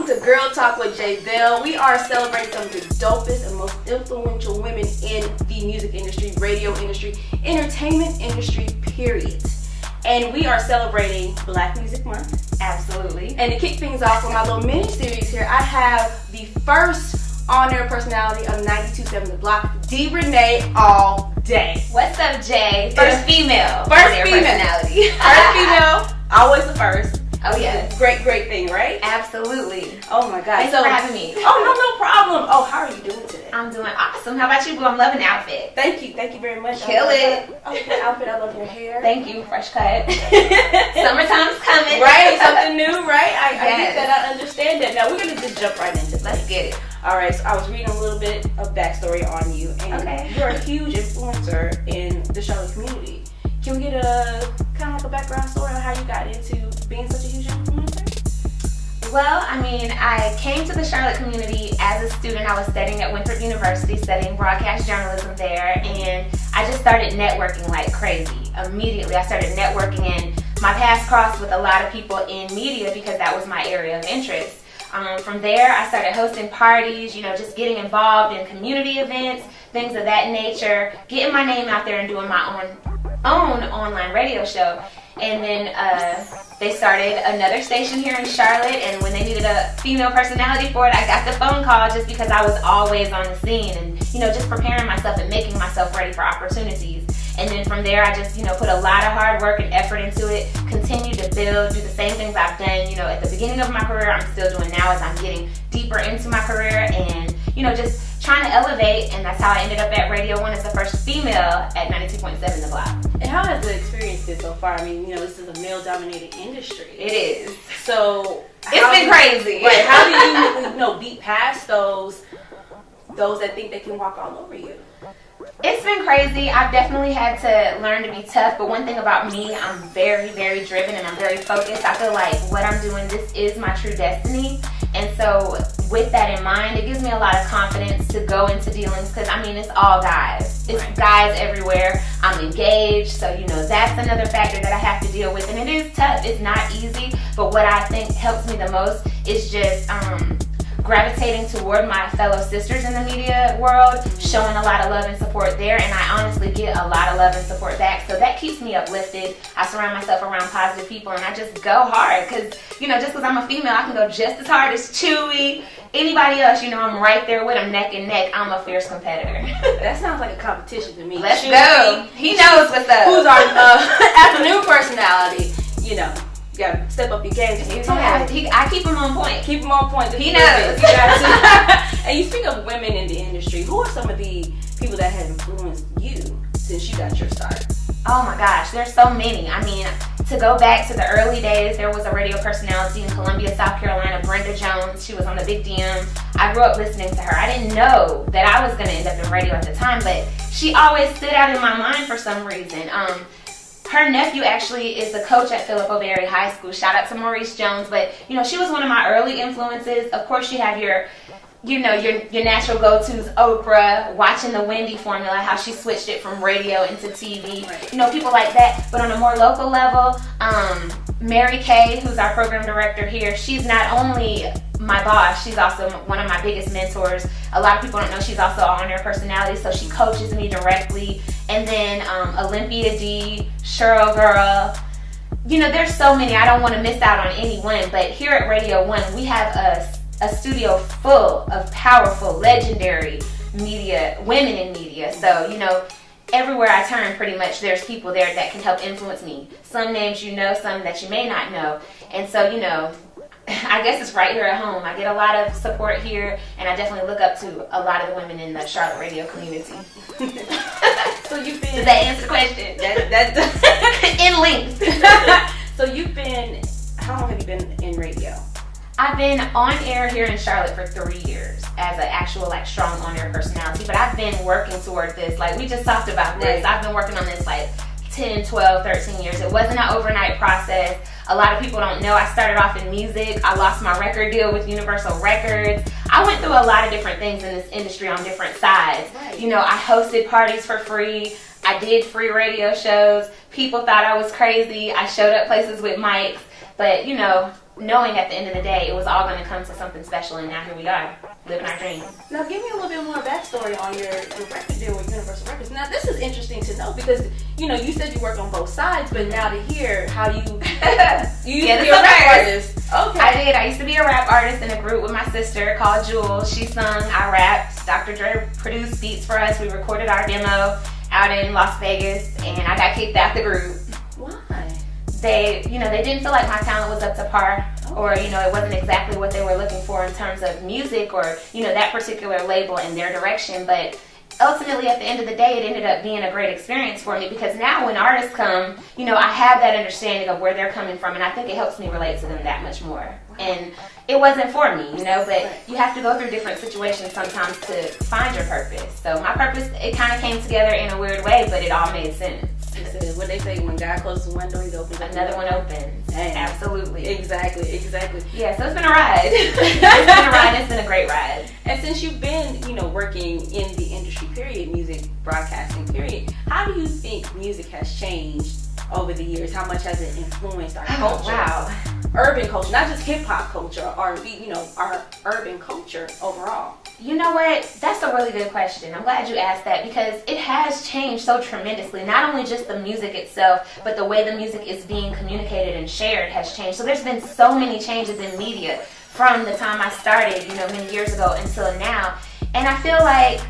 welcome to Girl Talk with Belle. We are celebrating some of the dopest and most influential women in the music industry, radio industry, entertainment industry, period. And we are celebrating Black Music Month. Absolutely. And to kick things off with my little mini series here, I have the first on-air personality of 92.7 The Block, D Renee, all day. What's up, Jay? First female. First female personality. First female, always the first. Oh, yes. Great thing, right? Absolutely. Oh my God. Thanks for having me. Oh, no problem. Oh, how are you doing today? I'm doing awesome. How about you, Boo? I'm loving the outfit. Thank you very much. Kill it. I love the outfit. I love your hair. Thank you. Fresh cut. Summertime's coming. Right? Something new, right? I Yes. get that. I understand that. Now, we're going to just jump right into this. Let's get it. All right, so I was reading a little bit of backstory on you, and Okay. you're a huge influencer in the Charlotte community. Can we get a kind of like a background story on how you got into being such a huge influencer? Well, I mean, I came to the Charlotte community as a student. I was studying at Winthrop University, studying broadcast journalism there, and I just started networking like crazy. Immediately, I started networking, and my paths crossed with a lot of people in media because that was my area of interest. From there, I started hosting parties, just getting involved in community events, things of that nature, getting my name out there and doing my own online radio show. And then they started another station here in Charlotte, and when they needed a female personality for it, I got the phone call just because I was always on the scene and, just preparing myself and making myself ready for opportunities. And then from there, I just, put a lot of hard work and effort into it, continue to build, do the same things I've done, at the beginning of my career, I'm still doing now as I'm getting deeper into my career and, just trying to elevate. And that's how I ended up at Radio 1 as the first female at 92.7 The Block. And how has the experience been so far? I mean, this is a male-dominated industry. It is. So It's been crazy. Right? How do you, beat past those that think they can walk all over you? It's been crazy. I've definitely had to learn to be tough, but one thing about me, I'm very, very driven and I'm very focused. I feel like what I'm doing, this is my true destiny. And so with that in mind, it gives me a lot of confidence to go into dealings because, it's all guys. It's guys everywhere. I'm engaged, so, that's another factor that I have to deal with. And it is tough. It's not easy, but what I think helps me the most is just gravitating toward my fellow sisters in the media world, showing a lot of love and support there, and I honestly get a lot of love and support back, so that keeps me uplifted. I surround myself around positive people, and I just go hard, because, just because I'm a female, I can go just as hard as Chewy, anybody else, I'm right there with them neck and neck. I'm a fierce competitor. That sounds like a competition to me. Let's go. He knows what's up. Who's our afternoon personality, You gotta step up your game. I keep him on point. Keep him on point. He knows. You got to. And you speak of women in the industry. Who are some of the people that have influenced you since you got your start? Oh my gosh, there's so many. To go back to the early days, there was a radio personality in Columbia, South Carolina, Brenda Jones. She was on the Big DM. I grew up listening to her. I didn't know that I was going to end up in radio at the time, but she always stood out in my mind for some reason. Her nephew actually is the coach at Philip O'Berry High School. Shout out to Maurice Jones. But, she was one of my early influences. Of course, you have your natural go-tos, Oprah, watching the Wendy formula, how she switched it from radio into TV. Right. People like that. But on a more local level, Mary Kay, who's our program director here, she's not only my boss, she's also one of my biggest mentors. A lot of people don't know she's also an on-air personality, so she coaches me directly. And then Olympia D, Cheryl Girl. There's so many. I don't want to miss out on any one, but here at Radio 1, we have a studio full of powerful, legendary women in media. So, everywhere I turn, pretty much, there's people there that can help influence me. Some names some that you may not know. And so, I guess it's right here at home. I get a lot of support here, and I definitely look up to a lot of the women in the Charlotte radio community. So you've been... Does that answer the question? In length. How long have you been in radio? I've been on air here in Charlotte for 3 years as an actual strong on-air personality, but I've been working toward this. We just talked about this. I've been working on this 10, 12, 13 years. It wasn't an overnight process. A lot of people don't know I started off in music. I lost my record deal with Universal Records. I went through a lot of different things in this industry on different sides. Right. I hosted parties for free. I did free radio shows. People thought I was crazy. I showed up places with mics. But, knowing at the end of the day it was all going to come to something special, and now here we are, living our dreams. Now give me a little bit more backstory on your record deal with Universal Records. Now this is interesting to know because, you know, you said you work on both sides, but now to hear how you used to be a rap artist. Okay. I did. I used to be a rap artist in a group with my sister called Jules. She sung, I rapped. Dr. Dre produced beats for us. We recorded our demo out in Las Vegas, and I got kicked out the group. Why? They didn't feel like my talent was up to par, or, you know, it wasn't exactly what they were looking for in terms of music or, you know, that particular label and their direction. But ultimately, at the end of the day, it ended up being a great experience for me because now when artists come, you know, I have that understanding of where they're coming from, and I think it helps me relate to them that much more. And it wasn't for me, you know, but you have to go through different situations sometimes to find your purpose. So my purpose, it kind of came together in a weird way, but it all made sense. What they say, when God closes one door, he opens another one opens. Dang. Absolutely. Exactly. Yeah, so it's been a ride. It's been a ride. It's been a great ride. And since you've been, you know, working in the industry, period, music broadcasting, period, how do you think music has changed over the years? How much has it influenced our culture? Wow. Urban culture, not just hip hop culture, R&B, you know, our urban culture overall. You know what? That's a really good question. I'm glad you asked that because it has changed so tremendously. Not only just the music itself, but the way the music is being communicated and shared has changed. So there's been so many changes in media from the time I started, you know, many years ago until now. And I feel like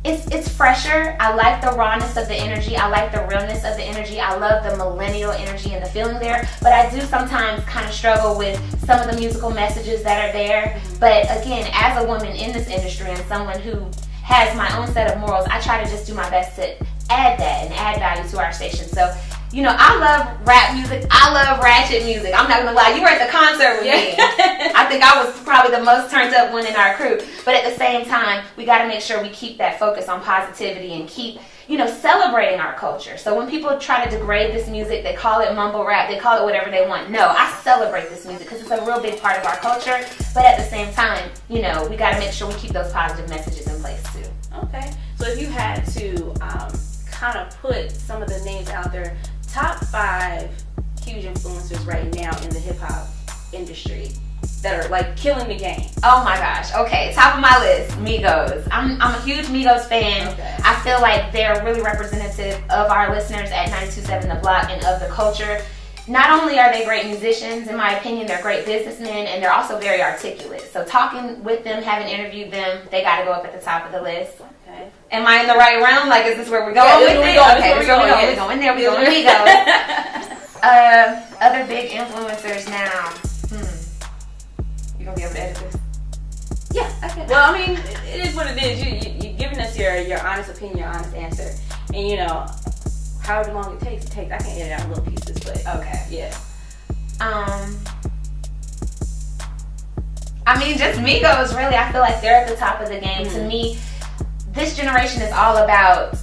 it's fresher. I like the rawness of the energy. I like the realness of the energy. I love the millennial energy and the feeling there. But I do sometimes kind of struggle with some of the musical messages that are there. But again, as a woman in this industry and someone who has my own set of morals, I try to just do my best to add that and add value to our station. So, you know, I love rap music. I love ratchet music. I'm not going to lie. You were at the concert with me. I think I was probably the most turned up one in our crew. But at the same time, we got to make sure we keep that focus on positivity and keep, you know, celebrating our culture. So when people try to degrade this music, they call it mumble rap, they call it whatever they want. No, I celebrate this music because it's a real big part of our culture. But at the same time, you know, we got to make sure we keep those positive messages in place too. Okay. So if you had to kind of put some of the names out there, top 5 huge influencers right now in the hip hop industry that are like killing the game. Oh my gosh. Okay, top of my list, Migos. I'm a huge Migos fan. Okay. I feel like they're really representative of our listeners at 92.7 The Block and of the culture. Not only are they great musicians, in my opinion, they're great businessmen, and they're also very articulate. So talking with them, having interviewed them, they got to go up at the top of the list. Okay. Am I in the right realm? Like, is this where we're going with it? Okay, we're going there. We're going Migos. Other big influencers now. You gonna be able to edit this? Yeah, okay. Well, I mean, it is what it is. You're giving us your honest opinion, your honest answer, and you know, however long it takes. I can edit out little pieces, but okay, yeah. I mean, just Migos. Really, I feel like they're at the top of the game. To me, this generation is all about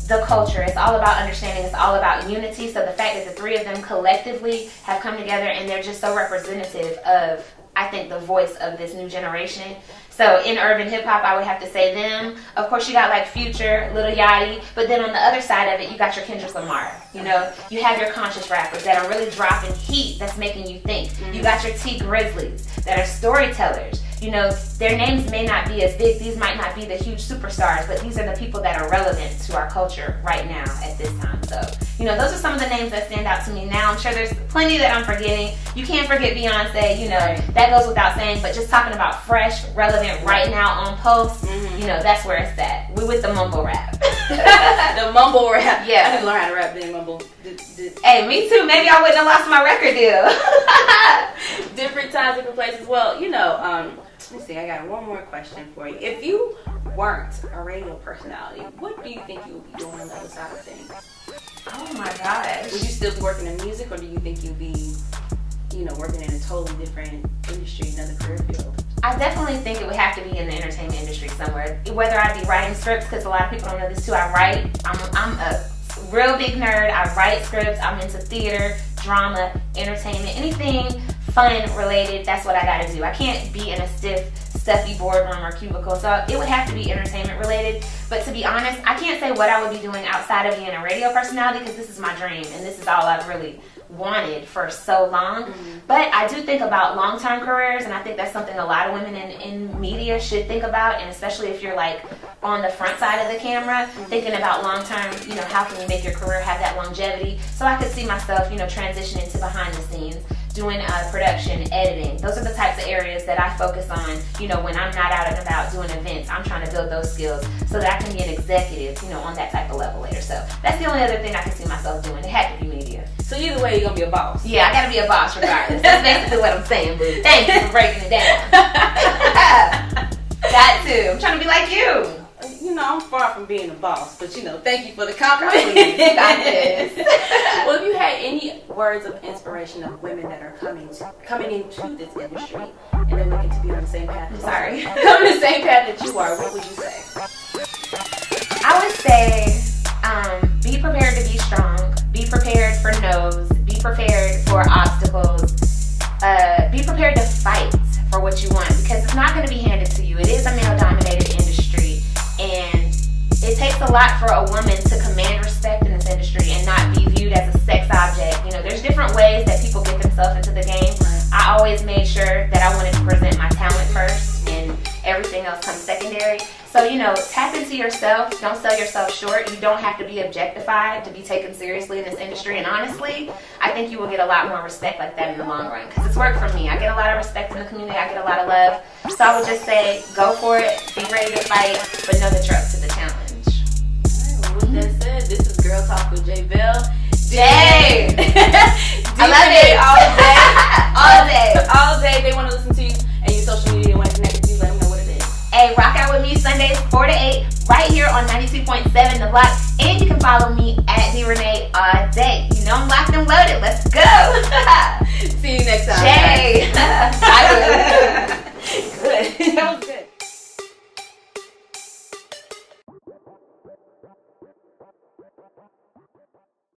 the culture. It's all about understanding. It's all about unity. So the fact that the 3 of them collectively have come together and they're just so representative of, I think, the voice of this new generation. So in urban hip hop, I would have to say them. Of course, you got like Future, Lil Yachty, but then on the other side of it, you got your Kendrick Lamar. You know, you have your conscious rappers that are really dropping heat that's making you think. You got your T Grizzlies that are storytellers. You know, their names may not be as big. These might not be the huge superstars, but these are the people that are relevant to our culture right now at this time. So, you know, those are some of the names that stand out to me now. I'm sure there's plenty that I'm forgetting. You can't forget Beyonce, you know, that goes without saying, but just talking about fresh, relevant, right now on Pulse, you know, that's where it's at. We with the mumble rap. The mumble rap. Yeah. I didn't learn how to rap then mumble. Hey, me too. Maybe I wouldn't have lost my record deal. Different times, different places. Well, you know, let's see, I got one more question for you. If you weren't a radio personality, what do you think you would be doing on the other side of things? Oh my gosh. Would you still be working in music, or do you think you'd be, you know, working in a totally different industry, another career field? I definitely think it would have to be in the entertainment industry somewhere. Whether I'd be writing scripts, because a lot of people don't know this too, I write. I'm a real big nerd. I write scripts. I'm into theater, drama, entertainment, anything fun related. That's what I gotta do. I can't be in a stiff stuffy boardroom or cubicle. So it would have to be entertainment related. But to be honest, I can't say what I would be doing outside of being a radio personality, because this is my dream and this is all I've really wanted for so long. But I do think about long-term careers, and I think that's something a lot of women in media should think about, and especially if you're like on the front side of the camera, thinking about long-term, you know, how can you make your career have that longevity. So I could see myself, you know, transitioning to behind the scenes, doing production, editing. Those are the types of areas that I focus on, you know, when I'm not out and about doing events. I'm trying to build those skills so that I can be an executive, you know, on that type of level later. So that's the only other thing I can see myself doing. It had to be media. So either way, you're gonna be a boss. Yeah, I gotta be a boss regardless. That's basically what I'm saying, boo. Thank you for breaking it down. Got to. I'm trying to be like you. You know, I'm far from being a boss, but you know, thank you for the compliment. Got this. Well, if you had any words of inspiration of women that are coming into this industry and they're looking to be on the same path, coming the same path that you are, what would you say? I would say, be prepared to be strong. Be prepared for no's. Be prepared for obstacles. Be prepared to fight for what you want, because it's not going to be handed to you. It is a male-dominated industry, and it takes a lot for a woman to command respect in this industry and not be viewed as a sex object. You know, there's different ways that people get themselves into the game. I always made sure that I wanted to present my talent first, and everything else comes secondary. So, you know, tap into yourself. Don't sell yourself short. You don't have to be objectified to be taken seriously in this industry. And honestly, I think you will get a lot more respect like that in the long run, because it's worked for me. I get a lot of respect in the community. I get a lot of love. So I would just say, go for it. Be ready to fight, but know that you're up to the challenge. All right, well, with that said, this is Girl Talk with J Belle. Jay! I love it. All day. They want to listen to you, and your social media want to connect with you. Let them know what it is. Hey, rock out with me Sundays 4 to 8 right here on 92.7 The Block. And you can follow me at D Renee all day. You know I'm locked and loaded. Let's go. See you next time.